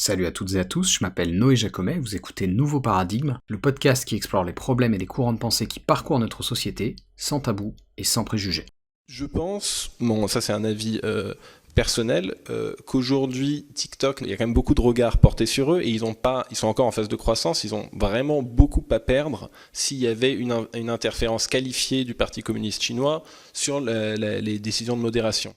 Salut à toutes et à tous, je m'appelle Noé Jacomet, vous écoutez Nouveau Paradigme, le podcast qui explore les problèmes et les courants de pensée qui parcourent notre société, sans tabou et sans préjugés. Je pense, bon ça c'est un avis personnel, qu'aujourd'hui TikTok, il y a quand même beaucoup de regards portés sur eux et ils sont encore en phase de croissance, ils ont vraiment beaucoup à perdre s'il y avait une interférence qualifiée du Parti communiste chinois sur les décisions de modération.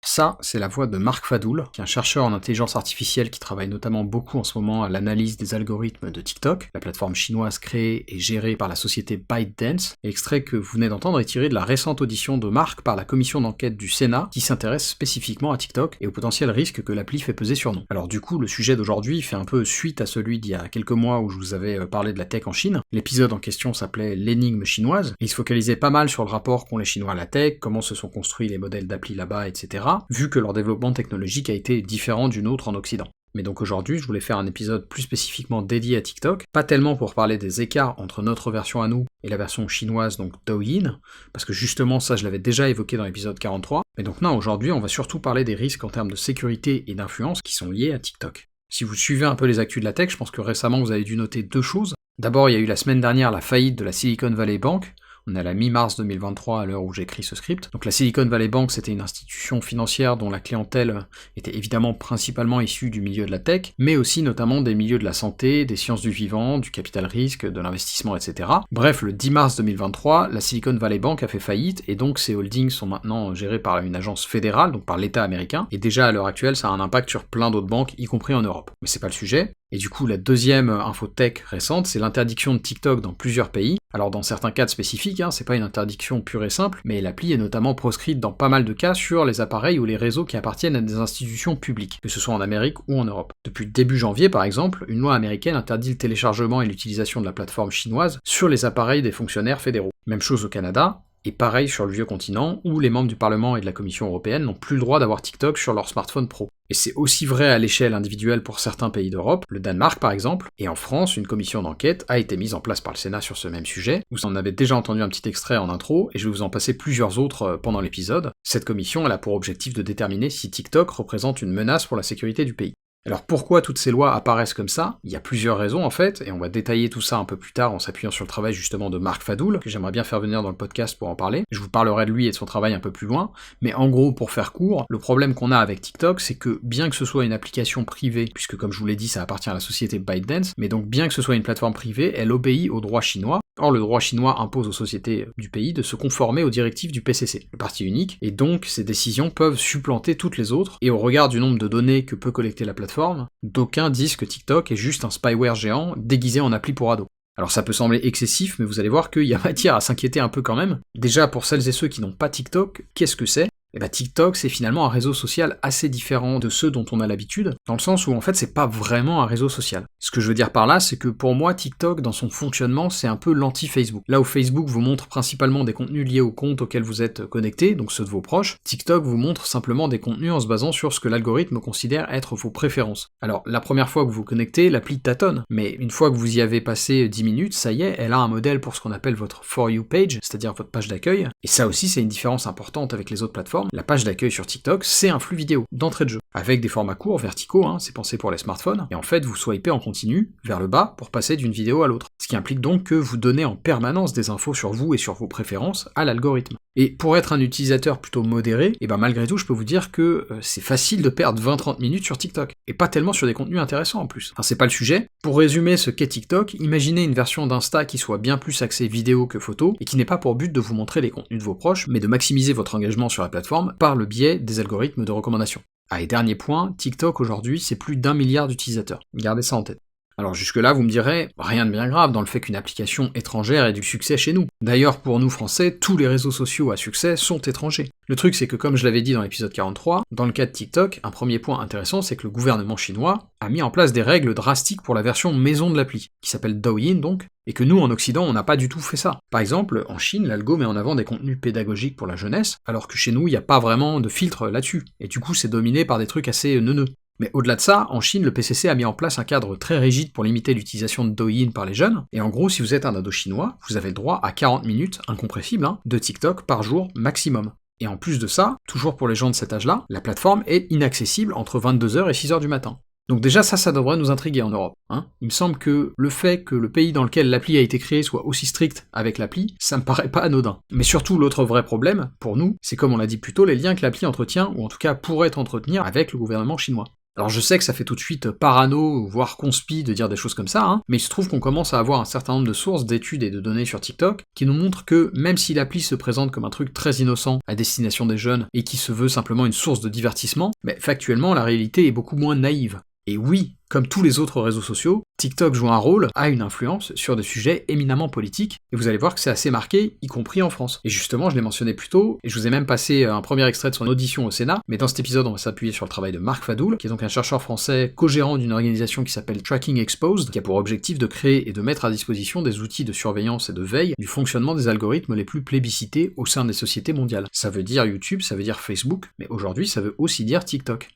Ça, c'est la voix de Marc Fadoul, qui est un chercheur en intelligence artificielle qui travaille notamment beaucoup en ce moment à l'analyse des algorithmes de TikTok, la plateforme chinoise créée et gérée par la société ByteDance. L'extrait que vous venez d'entendre est tiré de la récente audition de Marc par la commission d'enquête du Sénat, qui s'intéresse spécifiquement à TikTok et au potentiel risque que l'appli fait peser sur nous. Alors du coup, le sujet d'aujourd'hui fait un peu suite à celui d'il y a quelques mois où je vous avais parlé de la tech en Chine. L'épisode en question s'appelait l'énigme chinoise, et il se focalisait pas mal sur le rapport qu'ont les Chinois à la tech, comment se sont construits les modèles d'appli là-bas, etc., vu que leur développement technologique a été différent du nôtre en Occident. Mais donc aujourd'hui, je voulais faire un épisode plus spécifiquement dédié à TikTok, pas tellement pour parler des écarts entre notre version à nous et la version chinoise, donc Douyin, parce que justement ça je l'avais déjà évoqué dans l'épisode 43, mais donc non, aujourd'hui on va surtout parler des risques en termes de sécurité et d'influence qui sont liés à TikTok. Si vous suivez un peu les actus de la tech, je pense que récemment vous avez dû noter deux choses. D'abord, il y a eu la semaine dernière la faillite de la Silicon Valley Bank. On est à la mi-mars 2023 à l'heure où j'écris ce script. Donc la Silicon Valley Bank, c'était une institution financière dont la clientèle était évidemment principalement issue du milieu de la tech, mais aussi notamment des milieux de la santé, des sciences du vivant, du capital risque, de l'investissement, etc. Bref, le 10 mars 2023, la Silicon Valley Bank a fait faillite, et donc ces holdings sont maintenant gérés par une agence fédérale, donc par l'État américain, et déjà à l'heure actuelle, ça a un impact sur plein d'autres banques, y compris en Europe. Mais c'est pas le sujet. Et du coup, la deuxième info tech récente, c'est l'interdiction de TikTok dans plusieurs pays. Alors dans certains cas spécifiques, c'est pas une interdiction pure et simple, mais l'appli est notamment proscrite dans pas mal de cas sur les appareils ou les réseaux qui appartiennent à des institutions publiques, que ce soit en Amérique ou en Europe. Depuis début janvier, par exemple, une loi américaine interdit le téléchargement et l'utilisation de la plateforme chinoise sur les appareils des fonctionnaires fédéraux. Même chose au Canada, et pareil sur le vieux continent, où les membres du Parlement et de la Commission européenne n'ont plus le droit d'avoir TikTok sur leur smartphone pro. Et c'est aussi vrai à l'échelle individuelle pour certains pays d'Europe, le Danemark par exemple, et en France, une commission d'enquête a été mise en place par le Sénat sur ce même sujet. Vous en avez déjà entendu un petit extrait en intro, et je vais vous en passer plusieurs autres pendant l'épisode. Cette commission, elle a pour objectif de déterminer si TikTok représente une menace pour la sécurité du pays. Alors pourquoi toutes ces lois apparaissent comme ça? Il y a plusieurs raisons en fait, et on va détailler tout ça un peu plus tard en s'appuyant sur le travail justement de Marc Fadoul, que j'aimerais bien faire venir dans le podcast pour en parler. Je vous parlerai de lui et de son travail un peu plus loin, mais en gros, pour faire court, le problème qu'on a avec TikTok, c'est que bien que ce soit une application privée, puisque comme je vous l'ai dit, ça appartient à la société ByteDance, mais donc bien que ce soit une plateforme privée, elle obéit au droit chinois. Or, le droit chinois impose aux sociétés du pays de se conformer aux directives du PCC, le parti unique, et donc ces décisions peuvent supplanter toutes les autres, et au regard du nombre de données que peut collecter la plateforme, d'aucuns disent que TikTok est juste un spyware géant déguisé en appli pour ados. Alors ça peut sembler excessif, mais vous allez voir qu'il y a matière à s'inquiéter un peu quand même. Déjà, pour celles et ceux qui n'ont pas TikTok, qu'est-ce que c'est ? Et bah TikTok, c'est finalement un réseau social assez différent de ceux dont on a l'habitude, dans le sens où en fait c'est pas vraiment un réseau social. Ce que je veux dire par là, c'est que pour moi, TikTok, dans son fonctionnement, c'est un peu l'anti-Facebook. Là où Facebook vous montre principalement des contenus liés au compte auquel vous êtes connecté, donc ceux de vos proches, TikTok vous montre simplement des contenus en se basant sur ce que l'algorithme considère être vos préférences. Alors, la première fois que vous vous connectez, l'appli tâtonne, mais une fois que vous y avez passé 10 minutes, ça y est, elle a un modèle pour ce qu'on appelle votre For You page, c'est-à-dire votre page d'accueil, et ça aussi c'est une différence importante avec les autres plateformes. La page d'accueil sur TikTok, c'est un flux vidéo, d'entrée de jeu, avec des formats courts, verticaux, c'est pensé pour les smartphones, et en fait vous swipez en continu, vers le bas, pour passer d'une vidéo à l'autre. Ce qui implique donc que vous donnez en permanence des infos sur vous et sur vos préférences à l'algorithme. Et pour être un utilisateur plutôt modéré, et malgré tout je peux vous dire que c'est facile de perdre 20-30 minutes sur TikTok, et pas tellement sur des contenus intéressants en plus. Enfin c'est pas le sujet. Pour résumer ce qu'est TikTok, imaginez une version d'Insta qui soit bien plus axée vidéo que photo, et qui n'ait pas pour but de vous montrer les contenus de vos proches, mais de maximiser votre engagement sur la plateforme par le biais des algorithmes de recommandation. Ah et dernier point, TikTok aujourd'hui c'est plus d'1 milliard d'utilisateurs. Gardez ça en tête. Alors jusque-là, vous me direz, rien de bien grave dans le fait qu'une application étrangère ait du succès chez nous. D'ailleurs, pour nous Français, tous les réseaux sociaux à succès sont étrangers. Le truc c'est que comme je l'avais dit dans l'épisode 43, dans le cas de TikTok, un premier point intéressant c'est que le gouvernement chinois a mis en place des règles drastiques pour la version maison de l'appli, qui s'appelle Douyin donc, et que nous en Occident on n'a pas du tout fait ça. Par exemple, en Chine, l'algo met en avant des contenus pédagogiques pour la jeunesse, alors que chez nous il n'y a pas vraiment de filtre là-dessus, et du coup c'est dominé par des trucs assez neuneux. Mais au-delà de ça, en Chine, le PCC a mis en place un cadre très rigide pour limiter l'utilisation de Douyin par les jeunes, et en gros, si vous êtes un ado chinois, vous avez le droit à 40 minutes, incompressible, de TikTok par jour maximum. Et en plus de ça, toujours pour les gens de cet âge-là, la plateforme est inaccessible entre 22h et 6h du matin. Donc déjà ça devrait nous intriguer en Europe. Il me semble que le fait que le pays dans lequel l'appli a été créée soit aussi strict avec l'appli, ça me paraît pas anodin. Mais surtout l'autre vrai problème, pour nous, c'est comme on l'a dit plus tôt, les liens que l'appli entretient, ou en tout cas pourrait entretenir avec le gouvernement chinois. Alors je sais que ça fait tout de suite parano, voire conspi de dire des choses comme ça, mais il se trouve qu'on commence à avoir un certain nombre de sources, d'études et de données sur TikTok qui nous montrent que même si l'appli se présente comme un truc très innocent à destination des jeunes et qui se veut simplement une source de divertissement, mais factuellement la réalité est beaucoup moins naïve. Et oui, comme tous les autres réseaux sociaux, TikTok joue un rôle, a une influence sur des sujets éminemment politiques, et vous allez voir que c'est assez marqué, y compris en France. Et justement, je l'ai mentionné plus tôt, et je vous ai même passé un premier extrait de son audition au Sénat, mais dans cet épisode, on va s'appuyer sur le travail de Marc Fadoul, qui est donc un chercheur français co-gérant d'une organisation qui s'appelle Tracking Exposed, qui a pour objectif de créer et de mettre à disposition des outils de surveillance et de veille du fonctionnement des algorithmes les plus plébiscités au sein des sociétés mondiales. Ça veut dire YouTube, ça veut dire Facebook, mais aujourd'hui, ça veut aussi dire TikTok.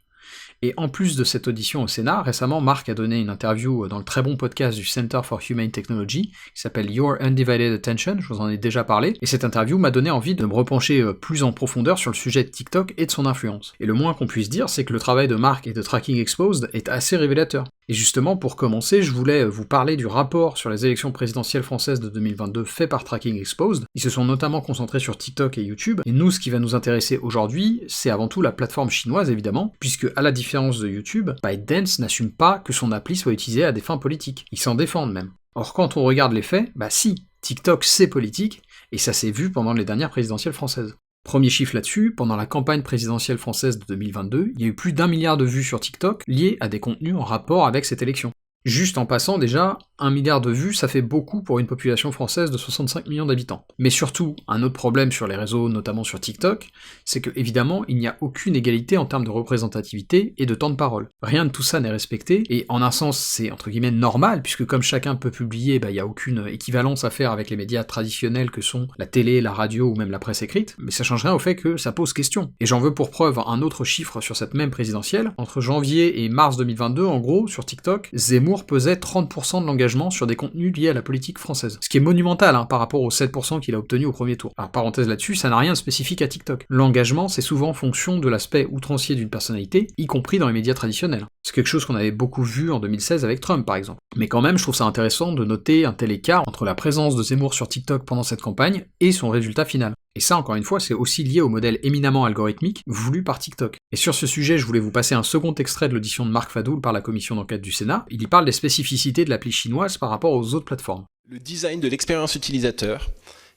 Et en plus de cette audition au Sénat, récemment, Marc a donné une interview dans le très bon podcast du Center for Humane Technology, qui s'appelle Your Undivided Attention, je vous en ai déjà parlé, et cette interview m'a donné envie de me repencher plus en profondeur sur le sujet de TikTok et de son influence. Et le moins qu'on puisse dire, c'est que le travail de Marc et de Tracking Exposed est assez révélateur. Et justement, pour commencer, je voulais vous parler du rapport sur les élections présidentielles françaises de 2022 fait par Tracking Exposed. Ils se sont notamment concentrés sur TikTok et YouTube, et nous, ce qui va nous intéresser aujourd'hui, c'est avant tout la plateforme chinoise, évidemment, puisque, à la différence de YouTube, ByteDance n'assume pas que son appli soit utilisée à des fins politiques. Ils s'en défendent même. Or, quand on regarde les faits, si, TikTok c'est politique, et ça s'est vu pendant les dernières présidentielles françaises. Premier chiffre là-dessus, pendant la campagne présidentielle française de 2022, il y a eu plus d'1 milliard de vues sur TikTok liées à des contenus en rapport avec cette élection. Juste en passant déjà, 1 milliard de vues, ça fait beaucoup pour une population française de 65 millions d'habitants. Mais surtout, un autre problème sur les réseaux, notamment sur TikTok, c'est que évidemment, il n'y a aucune égalité en termes de représentativité et de temps de parole. Rien de tout ça n'est respecté, et en un sens, c'est entre guillemets normal, puisque comme chacun peut publier, il n'y a aucune équivalence à faire avec les médias traditionnels que sont la télé, la radio ou même la presse écrite, mais ça change rien au fait que ça pose question. Et j'en veux pour preuve un autre chiffre sur cette même présidentielle. Entre janvier et mars 2022, en gros, sur TikTok, Zemmour pesait 30% de l'engagement sur des contenus liés à la politique française. Ce qui est monumental par rapport aux 7% qu'il a obtenu au premier tour. Alors parenthèse là-dessus, ça n'a rien de spécifique à TikTok. L'engagement, c'est souvent en fonction de l'aspect outrancier d'une personnalité, y compris dans les médias traditionnels. C'est quelque chose qu'on avait beaucoup vu en 2016 avec Trump par exemple. Mais quand même, je trouve ça intéressant de noter un tel écart entre la présence de Zemmour sur TikTok pendant cette campagne et son résultat final. Et ça, encore une fois, c'est aussi lié au modèle éminemment algorithmique voulu par TikTok. Et sur ce sujet, je voulais vous passer un second extrait de l'audition de Marc Fadoul par la commission d'enquête du Sénat. Il y parle des spécificités de l'appli chinoise par rapport aux autres plateformes. Le design de l'expérience utilisateur,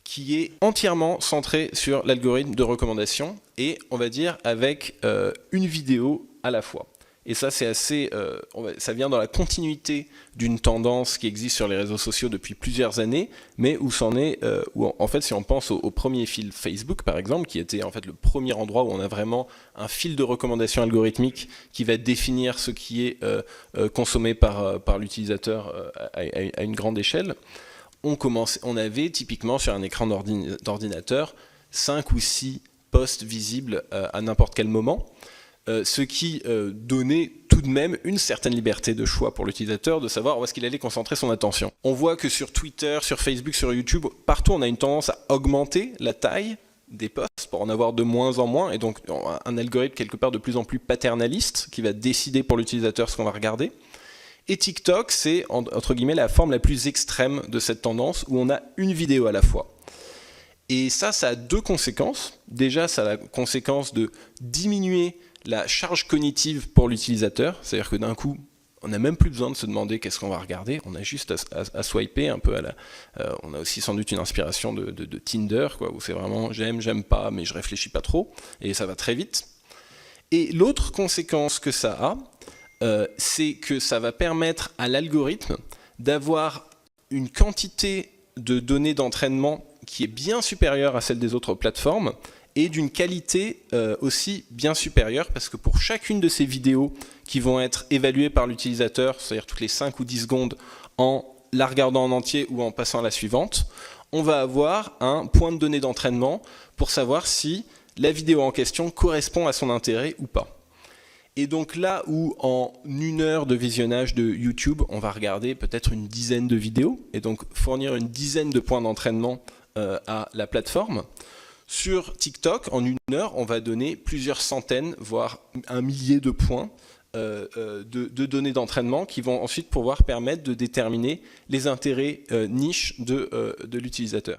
qui est entièrement centré sur l'algorithme de recommandation, et on va dire avec une vidéo à la fois. Et ça, c'est assez, ça vient dans la continuité d'une tendance qui existe sur les réseaux sociaux depuis plusieurs années, mais où c'en est, en fait, si on pense au premier fil Facebook, par exemple, qui était en fait le premier endroit où on a vraiment un fil de recommandation algorithmique qui va définir ce qui est consommé par l'utilisateur à une grande échelle, on avait typiquement sur un écran d'ordinateur 5 ou 6 posts visibles à n'importe quel moment. Ce qui donnait tout de même une certaine liberté de choix pour l'utilisateur de savoir où est-ce qu'il allait concentrer son attention. On voit que sur Twitter, sur Facebook, sur YouTube, partout on a une tendance à augmenter la taille des posts pour en avoir de moins en moins, et donc un algorithme quelque part de plus en plus paternaliste qui va décider pour l'utilisateur ce qu'on va regarder. Et TikTok, c'est entre guillemets la forme la plus extrême de cette tendance où on a une vidéo à la fois. Et ça a deux conséquences. Déjà, ça a la conséquence de diminuer la charge cognitive pour l'utilisateur, c'est-à-dire que d'un coup, on n'a même plus besoin de se demander qu'est-ce qu'on va regarder, on a juste à swiper un peu on a aussi sans doute une inspiration de Tinder, où c'est vraiment j'aime pas, mais je réfléchis pas trop, et ça va très vite. Et l'autre conséquence que ça a, c'est que ça va permettre à l'algorithme d'avoir une quantité de données d'entraînement qui est bien supérieure à celle des autres plateformes, et d'une qualité aussi bien supérieure, parce que pour chacune de ces vidéos qui vont être évaluées par l'utilisateur, c'est-à-dire toutes les 5 ou 10 secondes, en la regardant en entier ou en passant à la suivante, on va avoir un point de données d'entraînement pour savoir si la vidéo en question correspond à son intérêt ou pas. Et donc là où en 1 heure de visionnage de YouTube, on va regarder peut-être une dizaine de vidéos, et donc fournir une dizaine de points d'entraînement à la plateforme, sur TikTok, en 1 heure, on va donner plusieurs centaines, voire 1 millier de points de données d'entraînement qui vont ensuite pouvoir permettre de déterminer les intérêts niches de l'utilisateur.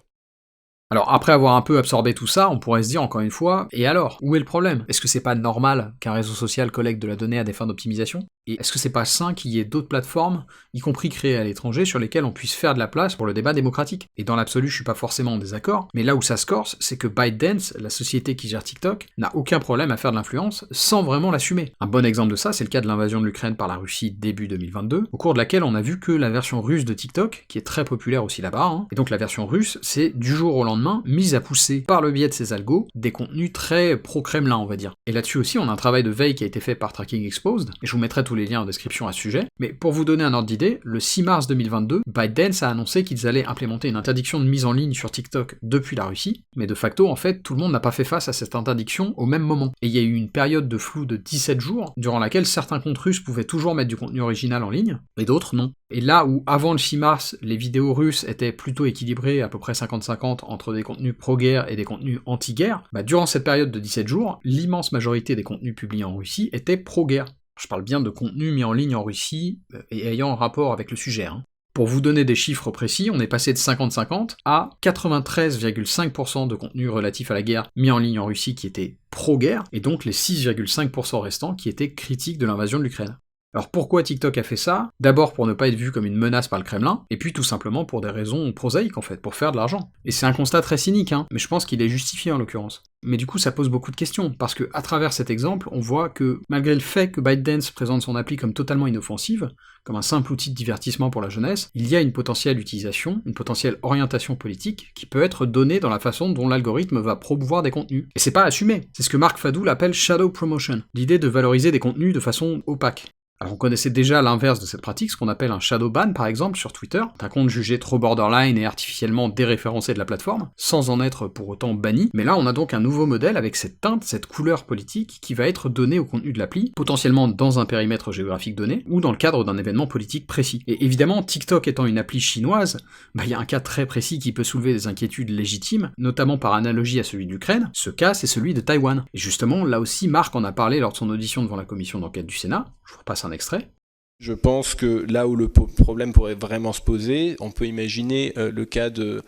Alors après avoir un peu absorbé tout ça, on pourrait se dire encore une fois, et alors, où est le problème? Est-ce que c'est pas normal qu'un réseau social collecte de la donnée à des fins d'optimisation? Et est-ce que c'est pas sain qu'il y ait d'autres plateformes, y compris créées à l'étranger, sur lesquelles on puisse faire de la place pour le débat démocratique? Et dans l'absolu, je suis pas forcément en désaccord, mais là où ça se corse, c'est que ByteDance, la société qui gère TikTok, n'a aucun problème à faire de l'influence sans vraiment l'assumer. Un bon exemple de ça, c'est le cas de l'invasion de l'Ukraine par la Russie début 2022, au cours de laquelle on a vu que la version russe de TikTok, qui est très populaire aussi là-bas, et donc la version russe, c'est du jour au lendemain mise à pousser, par le biais de ses algos, des contenus très pro-Kremlin, on va dire. Et là-dessus aussi, on a un travail de veille qui a été fait par Tracking Exposed, et je vous mettrai tous les liens en description à ce sujet, mais pour vous donner un ordre d'idée, le 6 mars 2022, ByteDance a annoncé qu'ils allaient implémenter une interdiction de mise en ligne sur TikTok depuis la Russie, mais de facto, en fait, tout le monde n'a pas fait face à cette interdiction au même moment. Et il y a eu une période de flou de 17 jours, durant laquelle certains comptes russes pouvaient toujours mettre du contenu original en ligne, et d'autres non. Et là où, avant le 6 mars, les vidéos russes étaient plutôt équilibrées, à peu près 50-50, entre des contenus pro-guerre et des contenus anti-guerre, durant cette période de 17 jours, l'immense majorité des contenus publiés en Russie étaient pro-guerre. Je parle bien de contenus mis en ligne en Russie et ayant un rapport avec le sujet. Pour vous donner des chiffres précis, on est passé de 50-50 à 93,5% de contenus relatifs à la guerre mis en ligne en Russie qui étaient pro-guerre, et donc les 6,5% restants qui étaient critiques de l'invasion de l'Ukraine. Alors pourquoi TikTok a fait ça? D'abord pour ne pas être vu comme une menace par le Kremlin, et puis tout simplement pour des raisons prosaïques en fait, pour faire de l'argent. Et c'est un constat très cynique, mais je pense qu'il est justifié en l'occurrence. Mais du coup ça pose beaucoup de questions, parce que à travers cet exemple, on voit que malgré le fait que ByteDance présente son appli comme totalement inoffensive, comme un simple outil de divertissement pour la jeunesse, il y a une potentielle utilisation, une potentielle orientation politique qui peut être donnée dans la façon dont l'algorithme va promouvoir des contenus. Et c'est pas assumé, c'est ce que Mark Fadoul appelle shadow promotion, l'idée de valoriser des contenus de façon opaque. Alors on connaissait déjà l'inverse de cette pratique, ce qu'on appelle un shadow ban par exemple sur Twitter, un compte jugé trop borderline et artificiellement déréférencé de la plateforme, sans en être pour autant banni, mais là on a donc un nouveau modèle avec cette teinte, cette couleur politique qui va être donnée au contenu de l'appli, potentiellement dans un périmètre géographique donné, ou dans le cadre d'un événement politique précis. Et évidemment, TikTok étant une appli chinoise, il y a un cas très précis qui peut soulever des inquiétudes légitimes, notamment par analogie à celui d'Ukraine, ce cas c'est celui de Taïwan. Et justement, là aussi Marc en a parlé lors de son audition devant la commission d'enquête du Sénat, je vous repasse un extrait. Je pense que là où le problème pourrait vraiment se poser, on peut imaginer le cas de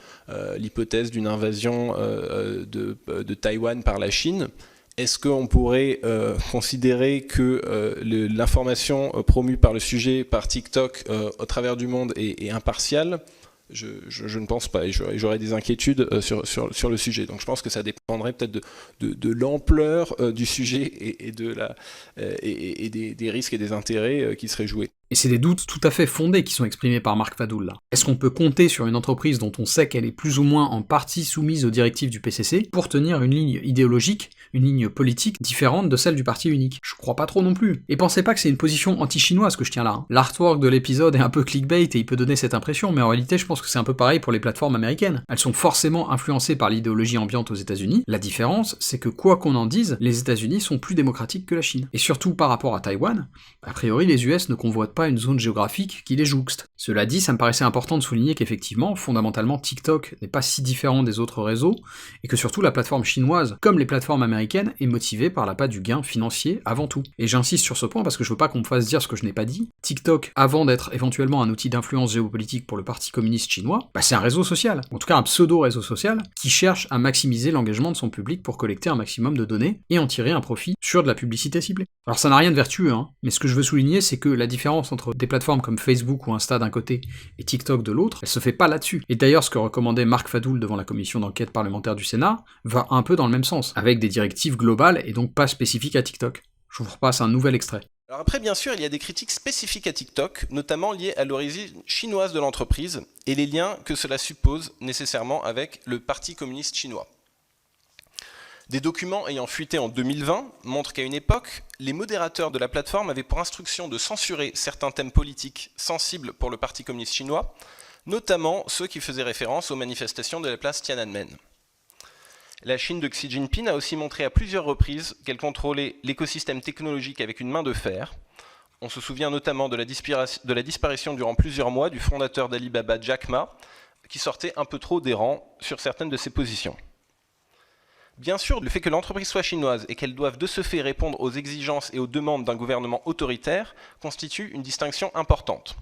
l'hypothèse d'une invasion de Taïwan par la Chine. Est-ce qu'on pourrait considérer que l'information promue par le sujet, par TikTok, au travers du monde est impartiale ? Je ne pense pas, et j'aurais des inquiétudes sur le sujet. Donc je pense que ça dépendrait peut-être de l'ampleur du sujet et des risques et des intérêts qui seraient joués. Et c'est des doutes tout à fait fondés qui sont exprimés par Mark Fadoul là. Est-ce qu'on peut compter sur une entreprise dont on sait qu'elle est plus ou moins en partie soumise aux directives du PCC pour tenir une ligne idéologique, une ligne politique différente de celle du parti unique? Je crois pas trop non plus. Et pensez pas que c'est une position anti-chinoise que je tiens là. L'artwork de l'épisode est un peu clickbait et il peut donner cette impression, mais en réalité je pense que c'est un peu pareil pour les plateformes américaines. Elles sont forcément influencées par l'idéologie ambiante aux États-Unis. La différence, c'est que quoi qu'on en dise, les États-Unis sont plus démocratiques que la Chine. Et surtout par rapport à Taïwan, a priori les US ne convoitent pas une zone géographique qui les jouxte. Cela dit, ça me paraissait important de souligner qu'effectivement, fondamentalement, TikTok n'est pas si différent des autres réseaux, et que surtout la plateforme chinoise, comme les plateformes américaines, est motivée par l'appât du gain financier avant tout. Et j'insiste sur ce point parce que je veux pas qu'on me fasse dire ce que je n'ai pas dit. TikTok, avant d'être éventuellement un outil d'influence géopolitique pour le parti communiste chinois, c'est un réseau social, en tout cas un pseudo-réseau social, qui cherche à maximiser l'engagement de son public pour collecter un maximum de données et en tirer un profit sur de la publicité ciblée. Alors ça n'a rien de vertueux, mais ce que je veux souligner, c'est que la différence entre des plateformes comme Facebook ou Insta d'un côté et TikTok de l'autre, elle se fait pas là-dessus. Et d'ailleurs, ce que recommandait Mark Fadoul devant la commission d'enquête parlementaire du Sénat va un peu dans le même sens, avec des directives globales et donc pas spécifiques à TikTok. Je vous repasse un nouvel extrait. Alors après, bien sûr, il y a des critiques spécifiques à TikTok, notamment liées à l'origine chinoise de l'entreprise et les liens que cela suppose nécessairement avec le Parti communiste chinois. Des documents ayant fuité en 2020 montrent qu'à une époque, les modérateurs de la plateforme avaient pour instruction de censurer certains thèmes politiques sensibles pour le Parti communiste chinois, notamment ceux qui faisaient référence aux manifestations de la place Tiananmen. La Chine de Xi Jinping a aussi montré à plusieurs reprises qu'elle contrôlait l'écosystème technologique avec une main de fer. On se souvient notamment de la disparition durant plusieurs mois du fondateur d'Alibaba, Jack Ma, qui sortait un peu trop des rangs sur certaines de ses positions. Bien sûr, le fait que l'entreprise soit chinoise et qu'elle doive de ce fait répondre aux exigences et aux demandes d'un gouvernement autoritaire constitue une distinction importante.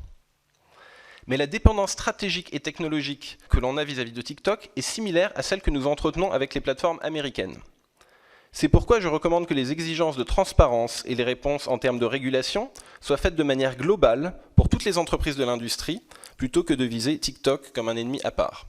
Mais la dépendance stratégique et technologique que l'on a vis-à-vis de TikTok est similaire à celle que nous entretenons avec les plateformes américaines. C'est pourquoi je recommande que les exigences de transparence et les réponses en termes de régulation soient faites de manière globale pour toutes les entreprises de l'industrie, plutôt que de viser TikTok comme un ennemi à part.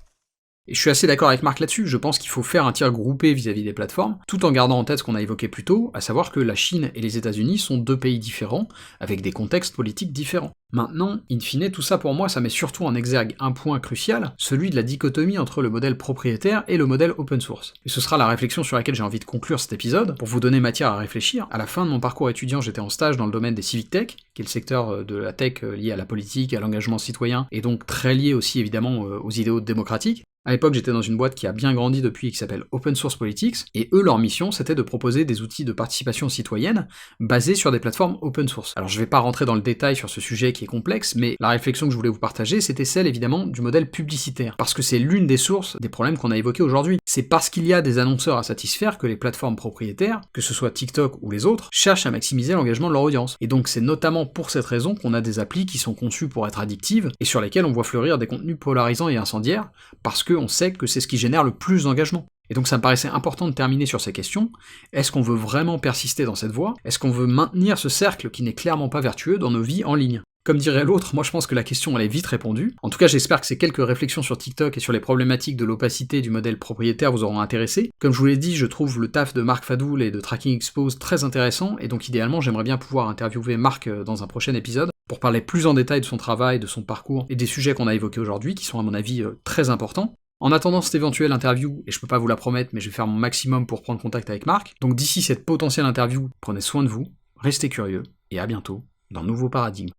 Et je suis assez d'accord avec Marc là-dessus, je pense qu'il faut faire un tir groupé vis-à-vis des plateformes, tout en gardant en tête ce qu'on a évoqué plus tôt, à savoir que la Chine et les États-Unis sont deux pays différents, avec des contextes politiques différents. Maintenant, in fine, tout ça pour moi, ça met surtout en exergue un point crucial, celui de la dichotomie entre le modèle propriétaire et le modèle open source. Et ce sera la réflexion sur laquelle j'ai envie de conclure cet épisode, pour vous donner matière à réfléchir. À la fin de mon parcours étudiant, j'étais en stage dans le domaine des civic tech, qui est le secteur de la tech lié à la politique, à l'engagement citoyen, et donc très lié aussi évidemment aux idéaux démocratiques. À l'époque, j'étais dans une boîte qui a bien grandi depuis, qui s'appelle Open Source Politics, et eux, leur mission, c'était de proposer des outils de participation citoyenne basés sur des plateformes open source. Alors je vais pas rentrer dans le détail sur ce sujet qui est complexe, mais la réflexion que je voulais vous partager, c'était celle évidemment du modèle publicitaire, parce que c'est l'une des sources des problèmes qu'on a évoqués aujourd'hui. C'est parce qu'il y a des annonceurs à satisfaire que les plateformes propriétaires, que ce soit TikTok ou les autres, cherchent à maximiser l'engagement de leur audience. Et donc c'est notamment pour cette raison qu'on a des applis qui sont conçues pour être addictives, et sur lesquelles on voit fleurir des contenus polarisants et incendiaires, parce qu'on sait que c'est ce qui génère le plus d'engagement. Et donc ça me paraissait important de terminer sur ces questions. Est-ce qu'on veut vraiment persister dans cette voie? Est-ce qu'on veut maintenir ce cercle qui n'est clairement pas vertueux dans nos vies en ligne? Comme dirait l'autre, moi je pense que la question elle est vite répondue. En tout cas j'espère que ces quelques réflexions sur TikTok et sur les problématiques de l'opacité du modèle propriétaire vous auront intéressé. Comme je vous l'ai dit, je trouve le taf de Marc Fadoul et de Tracking Expose très intéressant, et donc idéalement j'aimerais bien pouvoir interviewer Marc dans un prochain épisode, pour parler plus en détail de son travail, de son parcours, et des sujets qu'on a évoqués aujourd'hui, qui sont à mon avis très importants. En attendant cette éventuelle interview, et je peux pas vous la promettre, mais je vais faire mon maximum pour prendre contact avec Marc, donc d'ici cette potentielle interview, prenez soin de vous, restez curieux, et à bientôt dans Nouveau Paradigme.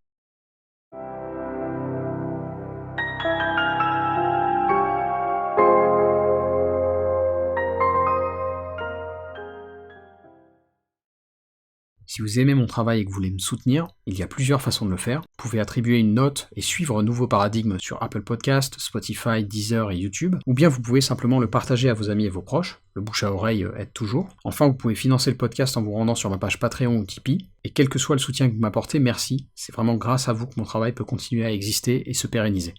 Si vous aimez mon travail et que vous voulez me soutenir, il y a plusieurs façons de le faire. Vous pouvez attribuer une note et suivre Nouveau Paradigme sur Apple Podcast, Spotify, Deezer et YouTube, ou bien vous pouvez simplement le partager à vos amis et vos proches, le bouche à oreille aide toujours. Enfin, vous pouvez financer le podcast en vous rendant sur ma page Patreon ou Tipeee, et quel que soit le soutien que vous m'apportez, merci, c'est vraiment grâce à vous que mon travail peut continuer à exister et se pérenniser.